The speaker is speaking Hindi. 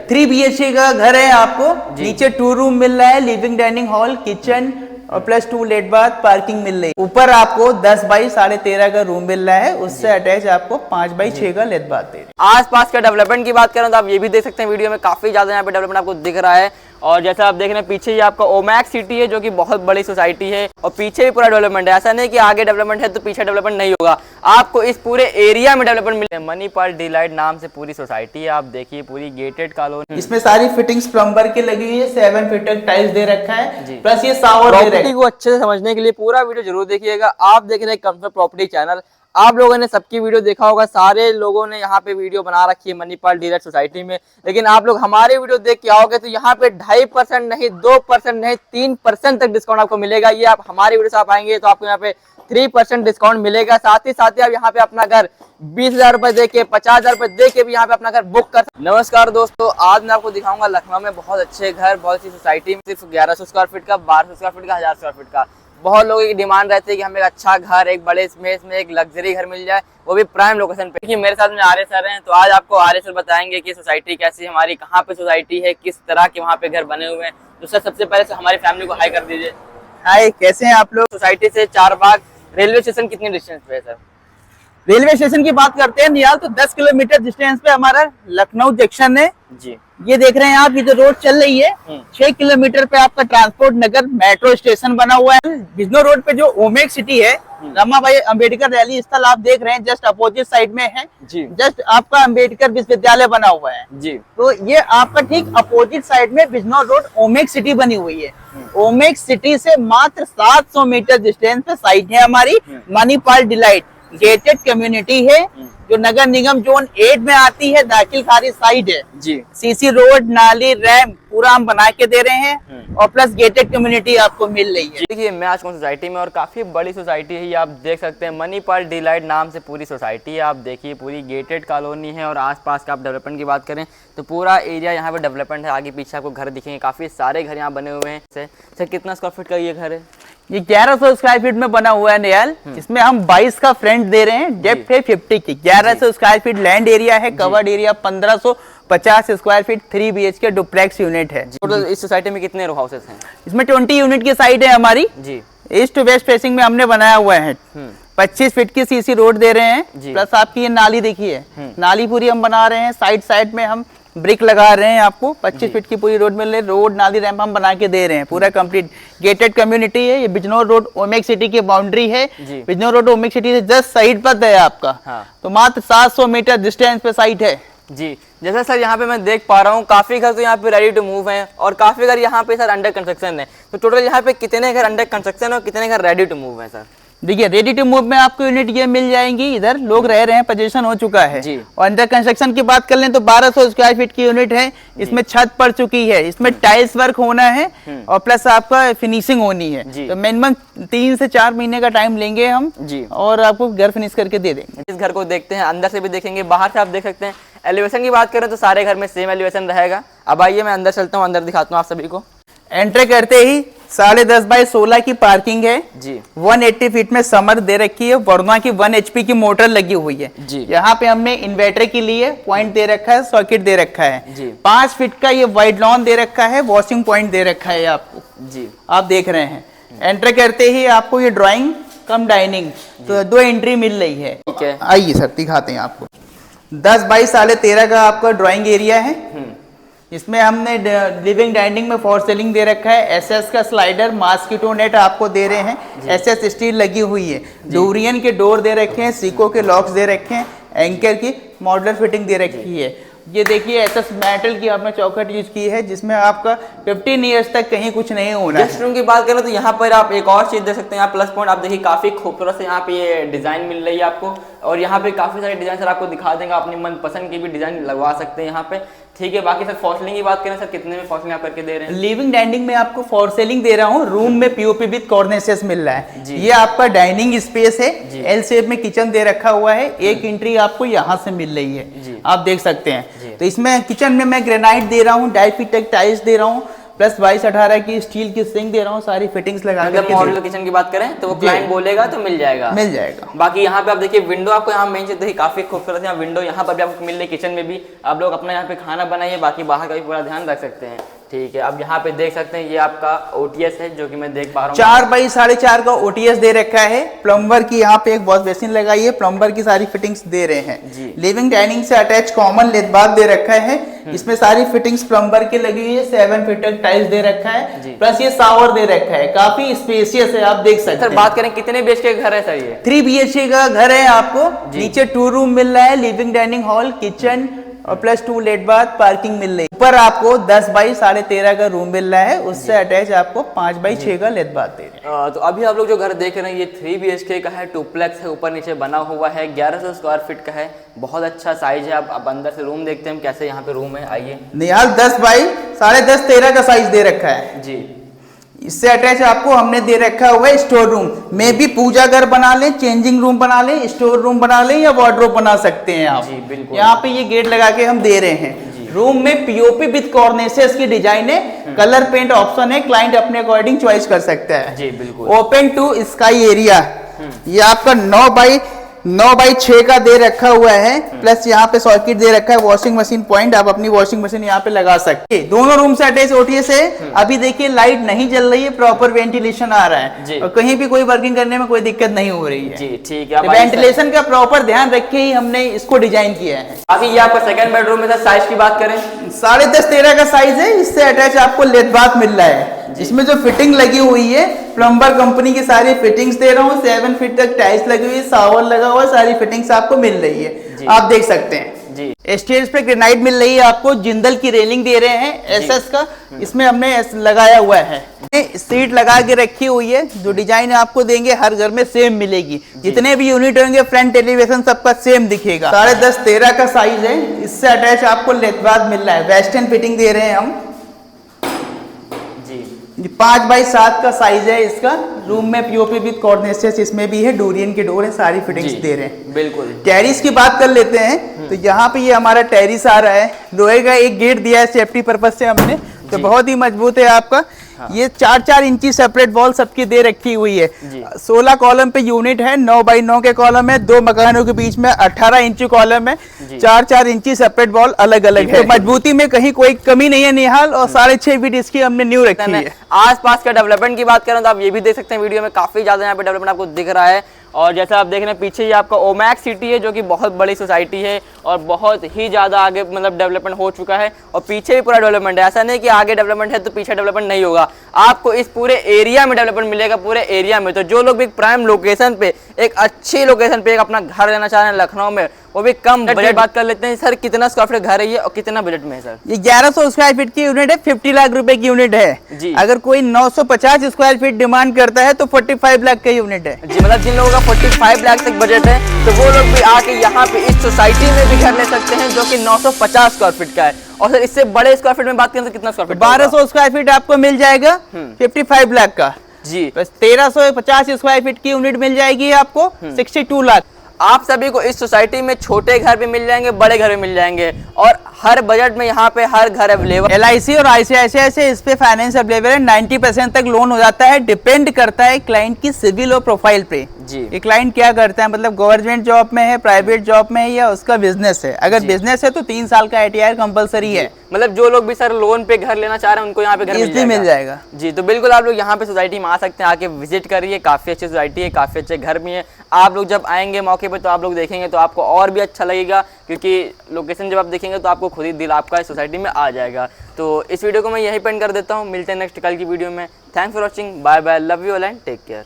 3 BHK का घर है आपको। नीचे 2 रूम मिल रहा है, लिविंग डाइनिंग हॉल किचन और प्लस 2 लेट बाथ पार्किंग मिल रही है। ऊपर आपको 10 बाई 13.5 का रूम मिल रहा है, उससे अटैच आपको 5 बाई 6 का लेट बाथ दे। आसपास का डेवलपमेंट की बात करें तो आप ये भी देख सकते हैं वीडियो में, काफी ज्यादा यहाँ पे डेवलपमेंट आपको दिख रहा है। और जैसा आप देख रहे हैं पीछे ही आपका ओमैक्स सिटी है जो कि बहुत बड़ी सोसाइटी है और पीछे भी पूरा डेवलपमेंट है। ऐसा नहीं कि आगे डेवलपमेंट है तो पीछे डेवलपमेंट नहीं होगा, आपको इस पूरे एरिया में डेवलपमेंट मिले। मणिपाल डिलाइट नाम से पूरी सोसाइटी है, आप देखिए पूरी गेटेड कॉलोनी। इसमें सारी फिटिंग्स प्लम्बर की लगी हुई है, 7 फीट तक टाइल्स दे रखा है, प्लस ये शावर दे रखा है। को अच्छे से समझने के लिए पूरा वीडियो जरूर देखिएगा। आप देख रहे हैं कंफर्ट प्रॉपर्टी चैनल, आप लोगों ने सबकी वीडियो देखा होगा, सारे लोगों ने यहाँ पे वीडियो बना रखी है मणिपाल डिलाइट सोसाइटी में, लेकिन आप लोग हमारे वीडियो देख के आओगे तो यहाँ पे 2.5% नहीं, 2% नहीं, 3% तक डिस्काउंट आपको मिलेगा। ये आप हमारी वीडियो से आप आएंगे तो आपको यहाँ पे 3% डिस्काउंट मिलेगा। साथ ही आप यहाँ पे अपना घर 20,000 रुपए दे के, 50,000 रुपए दे के भी यहाँ पे अपना घर बुक कर। नमस्कार दोस्तों, आज मैं आपको दिखाऊंगा लखनऊ में बहुत अच्छे घर, बहुत सी सोसाइटी में, सिर्फ 1100 स्क्वायर फीट का, 1200 स्क्वायर फीट का, 1000 स्क्वायर फीट का। बहुत लोगों की डिमांड रहती है कि हमें एक अच्छा घर, एक बड़े स्पेस में एक लग्जरी घर मिल जाए, वो भी प्राइम लोकेशन पे। देखिए मेरे साथ में आर्य सर हैं, तो आज आपको आर्य सर बताएंगे कि सोसाइटी कैसी हमारी, कहाँ पे सोसाइटी है, किस तरह के वहाँ पे घर बने हुए हैं। तो सर सबसे पहले से हमारी फैमिली को हाई कर दीजिए। हाय, कैसे हैं आप लोग? सोसाइटी से चारबाग रेलवे स्टेशन कितनी डिस्टेंस पे है सर? रेलवे स्टेशन की बात करते हैं निहाल, तो 10 किलोमीटर डिस्टेंस पे हमारा लखनऊ जंक्शन है जी। ये देख रहे हैं आप, ये जो रोड चल रही है 6 किलोमीटर पे आपका ट्रांसपोर्ट नगर मेट्रो स्टेशन बना हुआ है। बिजनौर रोड पे जो ओमेक्स सिटी है, रमाबाई अंबेडकर रैली स्थल आप देख रहे हैं, जस्ट अपोजिट साइड में है जी। जस्ट आपका अंबेडकर विश्वविद्यालय बना हुआ है जी। तो ये आपका ठीक अपोजिट साइड में बिजनौर रोड ओमेक्स सिटी बनी हुई है। ओमेक्स सिटी से मात्र 700 मीटर डिस्टेंस पे साइट है हमारी मणिपाल डिलाइट। गेटेड कम्युनिटी है जो नगर निगम जोन 8 में आती है, दाखिल खारिज साइड है जी। सीसी रोड, नाली, रैम्प पूरा हम बना के दे रहे हैं और प्लस गेटेड कम्युनिटी आपको मिल रही है। देखिए मैं आज सोसाइटी में, और काफी बड़ी सोसाइटी है, ये आप देख सकते हैं मणिपाल डिलाइट नाम से पूरी सोसाइटी है। आप देखिए पूरी गेटेड कॉलोनी है और आसपास का आप डेवलपमेंट की बात करें तो पूरा एरिया यहाँ पे डेवलपमेंट है। आगे पीछे आपको घर दिखेंगे, काफी सारे घर यहाँ बने हुए हैं। सर कितना स्क्वायर फीट का ये घर है? ये 1100 स्क्वायर फीट में बना हुआ है निहाल। इसमें हम 22 का फ्रंट दे रहे हैं, डेप्थ है 50 की। 1100 स्क्वायर फीट लैंड एरिया है, covered area 1550 square feet, 3 BHK duplex unit है। टोटल इस सोसाइटी में कितने रो हाउसेस हैं? इसमें 20 यूनिट की साइट है हमारी जी। ईस्ट टू वेस्ट फेसिंग में हमने बनाया हुआ है। 25 फीट की सीसी रोड दे रहे हैं, प्लस आपकी ये नाली देखिए, नाली पूरी हम बना रहे हैं। साइड में हम ब्रिक लगा रहे हैं, आपको 25 फीट की पूरी रोड मिल रही है। रोड, नाली, रैंप हम बना के दे रहे हैं, पूरा कंप्लीट गेटेड कम्युनिटी है। ये बिजनौर रोड ओमेक्स सिटी की बाउंड्री है। बिजनौर रोड ओमेक्स सिटी से जस्ट साइड पर है आपका। तो मात्र 700 मीटर डिस्टेंस पे साइट है जी। जैसा सर यहाँ पे मैं देख पा रहा हूँ काफी घर तो यहाँ पे रेडी टू मूव हैं और काफी घर यहाँ पे सर अंडर कंस्ट्रक्शन है। तो टोटल यहाँ पे कितने घर अंडर कंस्ट्रक्शन और कितने घर रेडी टू मूव है सर? देखिए रेडी टू मूव में आपको यूनिट ये मिल जाएंगी, इधर लोग रह रहे हैं, पोजीशन हो चुका है जी। और अंडर कंस्ट्रक्शन की बात कर लें तो 1200 स्क्वायर फीट की यूनिट है। इसमें छत पड़ चुकी है, इसमें टाइल्स वर्क होना है और प्लस आपका फिनिशिंग होनी है। तो मिनिमम 3 से 4 महीने का टाइम लेंगे हम जी, और आपको घर फिनिश करके दे देंगे। इस घर को देखते हैं, अंदर से भी देखेंगे, बाहर से आप देख सकते हैं। एलिवेशन की बात करें तो सारे घर में सेम एलिवेशन रहेगा। अब आइए मैं अंदर चलता हूँ, अंदर दिखाता हूँ आप सभी को। एंटर करते ही 10.5 बाई 16 की पार्किंग है जी। 180 फीट में समर दे रखी है, वर्मा की 1 HP की मोटर लगी हुई है जी। यहाँ पे हमने इन्वर्टर के लिए पॉइंट दे रखा है, सॉकेट दे रखा है जी। 5 फीट का ये वाइड लॉन दे रखा है, वॉशिंग पॉइंट दे रखा है आपको जी। आप देख रहे हैं, एंटर करते ही आपको ये ड्राइंग कम डाइनिंग, तो 2 एंट्री मिल रही है। ठीक है, आइए सर दिखाते हैं आपको। 10 बाई 13.5 का आपका ड्राइंग एरिया है। इसमें हमने लिविंग डाइनिंग में फॉर सीलिंग दे रखा है, SS का स्लाइडर, मॉस्किटो नेट आपको दे रहे हैं, SS स्टील लगी हुई है, डोरियन के डोर दे रखे हैं, सीको के लॉक्स दे रखे हैं, एंकर की मॉडलर फिटिंग दे रखी है। ये देखिए SS मेटल की आपने चौखट यूज की है, जिसमें आपका 15 ईयर्स तक कहीं कुछ नहीं होना है। गेस्ट रूम की बात करें तो यहाँ पर आप एक और चीज देख सकते हैं, प्लस पॉइंट आप देखिए, काफी खूबसूरत से यहाँ पे ये डिजाइन मिल रही है आपको, और यहाँ पे काफी सारे डिजाइन सर आपको दिखा देंगे, अपनी मनपसंद की भी डिजाइन लगवा सकते हैं यहाँ पे। ठीक है, बाकी सर फॉर सीलिंग की बात करें, सर कितने में फॉर सीलिंग आप करके दे रहे हैं? लिविंग डाइनिंग में आपको फॉर सीलिंग दे रहा हूँ, रूम में POP विद कॉर्निसेस मिल रहा है। ये आपका डाइनिंग स्पेस है, L शेप में किचन दे रखा हुआ है, एक एंट्री आपको यहाँ से मिल रही है, आप देख सकते हैं। तो इसमें किचन में मैं ग्रेनाइट दे रहा हूँ, 2.5 फीट तक टाइल्स दे रहा हूँ, प्लस 22-18 की स्टील की सिंक दे रहा हूँ, सारी फिटिंग्स लगा मतलब मॉडल किचन की बात करें तो वो क्लाइंट बोलेगा तो मिल जाएगा। बाकी यहाँ पे आप देखिए विंडो आपको यहाँ मेन चीज देखिए काफी खूबसूरत है विंडो, यहाँ पर भी आपको मिल रही किचन में भी। आप लोग अपना यहाँ पे खाना बनाइए, बाकी बाहर का भी पूरा ध्यान रख सकते हैं। ठीक है, अब यहाँ पे देख सकते हैं ये आपका OTS है जो कि मैं देख पा रहा हूँ 4x4.5 का OTS दे रखा है। प्लम्बर की यहाँ पे एक वॉश बेसिन लगाई है, प्लम्बर की सारी फिटिंग्स दे रहे हैं। लिविंग डाइनिंग से अटैच कॉमन लेट बाथ दे रखा है, इसमें सारी फिटिंग्स प्लम्बर की लगी हुई है। 7 फीट तक टाइल्स दे रखा है, प्लस ये शावर दे रखा है, काफी स्पेशियस है, आप देख सकते हैं। बात करें कितने BHK का घर है सर? ये 3 BHK का घर है आपको। नीचे 2 रूम मिल रहा है, लिविंग डाइनिंग हॉल, किचन और प्लस 2 लेट बाथ, पार्किंग मिल रही है। ऊपर आपको 10x13.5 का रूम मिल रहा है, उससे अटैच आपको 5x6 का लेट बाथ दे रहे हैं। तो अभी आप लोग जो घर देख रहे हैं ये 3 BHK का है, डुप्लेक्स है, ऊपर नीचे बना हुआ है, 1100 स्क्वायर फीट का है, बहुत अच्छा साइज है। अब अंदर से रूम देखते हैं हम कैसे यहाँ पे रूम है, आइए। निहाल 10x10.5-13 का साइज दे रखा है जी। इससे अटैच आपको हमने दे रखा हुआ है स्टोर रूम में भी, पूजा घर बना लें, चेंजिंग रूम बना लें, स्टोर रूम बना लें या वार्डरोब बना सकते हैं आप। जी बिल्कुल। यहाँ पे ये गेट लगा के हम दे रहे हैं। रूम में POP विद कॉर्निसेस की डिजाइन है, कलर पेंट ऑप्शन है, क्लाइंट अपने अकॉर्डिंग चॉइस कर सकता है। जी बिल्कुल। ओपन टू स्काई एरिया, ये आपका 9x6 का दे रखा हुआ है, प्लस यहाँ पे सॉकेट दे रखा है, वॉशिंग मशीन पॉइंट, आप अपनी वॉशिंग मशीन यहाँ पे लगा सकते हैं। दोनों रूम से अटैच OTS है। अभी देखिए लाइट नहीं जल रही है, प्रॉपर वेंटिलेशन आ रहा है और कहीं भी कोई वर्किंग करने में कोई दिक्कत नहीं हो रही है। जी ठीक है, वेंटिलेशन का प्रॉपर ध्यान रख के ही हमने इसको डिजाइन किया है। बाकी ये आपका सेकंड बेडरूम में था, साइज की बात करें 10.5-13 का साइज है, इससे अटैच आपको लेट बाथ मिल रहा है। इसमें जो फिटिंग लगी हुई है प्लम्बर कंपनी की सारी फिटिंग्स दे रहा हूँ, 7 फीट तक टाइल्स लगी हुई है, शावर लगा हुआ है, सारी फिटिंग्स आपको मिल रही है, आप देख सकते हैं। जी स्टेज पे ग्रेनाइट मिल रही है आपको, जिंदल की रेलिंग दे रहे हैं SS का, इसमें हमने लगाया हुआ है। सीट लगा के रखी हुई है, जो डिजाइन आपको देंगे हर घर में सेम मिलेगी। जितने भी यूनिट होंगे फ्रंट एलिवेशन सबका सेम दिखेगा। 10.5-13 का साइज है, इससे अटैच आपको लेट बाथ मिल रहा है, वेस्टर्न फिटिंग दे रहे हैं हम। 5x7 का साइज है इसका। रूम में POP विद कॉर्निसेस इसमें भी है, डोरियन के डोर है, सारी फिटिंग्स दे रहे हैं। बिल्कुल। टेरिस की बात कर लेते हैं तो यहाँ पे ये हमारा टेरिस आ रहा है, लोहे का एक गेट दिया है सेफ्टी पर्पज से हमने, तो बहुत ही मजबूत है आपका। ये 4-4 इंची सेपरेट वॉल सबकी दे रखी हुई है। 16 कॉलम पे यूनिट है, 9x9 के कॉलम है, 2 मकानों के बीच में 18 इंची कॉलम है, 4-4 इंची सेपरेट वॉल अलग अलग है। तो मजबूती में कहीं कोई कमी नहीं है निहाल, और 6.5 फीट इसकी हमने न्यू रखी है। आसपास का डेवलपमेंट की बात करें तो आप ये भी देख सकते हैं वीडियो में, काफी ज्यादा यहाँ पे डेवलपमेंट आपको दिख रहा है। और जैसा आप देख रहे हैं पीछे ये आपका ओमैक्स सिटी है, जो कि बहुत बड़ी सोसाइटी है और बहुत ही ज़्यादा आगे मतलब डेवलपमेंट हो चुका है, और पीछे भी पूरा डेवलपमेंट है। ऐसा नहीं कि आगे डेवलपमेंट है तो पीछे डेवलपमेंट नहीं होगा, आपको इस पूरे एरिया में डेवलपमेंट मिलेगा, पूरे एरिया में। तो जो लोग भी प्राइम लोकेशन पे, एक अच्छी लोकेशन पे एक अपना घर लेना चाह रहे हैं लखनऊ में, वो भी कम बजट बात कर लेते हैं। सर कितना स्क्वायर फीट घर है ये और कितना बजट में है सर? ये 1100 स्क्वायर फीट की यूनिट है, 50 लाख रुपए की यूनिट है जी। अगर कोई 950 स्क्वायर फीट डिमांड करता है तो 45 लाख का यूनिट है जी। मतलब जिन लोगों का 45 लाख तक बजट है तो वो लोग भी आके यहाँ पे इस सोसाइटी में भी घर ले सकते हैं, जो कि 950 स्क्वायर फीट का है। और सर इससे बड़े स्क्वायर फीट में बात करें तो कितना स्क्वायर फीट? 1200 स्क्वायर फीट आपको मिल जाएगा 55 लाख का जी। बस 1350 स्क्वायर फीट की यूनिट मिल जाएगी आपको 62 लाख। आप सभी को इस सोसाइटी में छोटे घर भी मिल जाएंगे, बड़े घर भी मिल जाएंगे, और हर बजट में यहाँ पे हर घर अवेलेबल। LIC और ICICI से इस पे फाइनेंस अवेलेबल है, 90% तक लोन हो जाता है। डिपेंड करता है क्लाइंट की सिविल और प्रोफाइल पे जी। ये क्लाइंट क्या करता है, मतलब गवर्नमेंट जॉब में है, प्राइवेट जॉब में है, या उसका बिजनेस है। अगर बिजनेस है तो 3 साल का ITR कंपलसरी है। मतलब जो लोग भी सर लोन पे घर लेना चाह रहे हैं उनको यहाँ पे घर मिल जाएगा जी। तो बिल्कुल आप लोग यहाँ पे सोसाइटी में आ सकते हैं, आके विजिट करिए, काफी अच्छी सोसाइटी है, काफी अच्छे घर भी है। आप लोग जब आएंगे मौके पे तो आप लोग देखेंगे तो आपको और भी अच्छा लगेगा, क्योंकि लोकेशन जब आप देखेंगे तो आपको खुद ही दिल आपका इस सोसाइटी में आ जाएगा। तो इस वीडियो को मैं यहीं पे एंड कर देता हूँ, मिलते हैं नेक्स्ट कल की वीडियो में। Thanks for watching, bye bye, love you all and take care.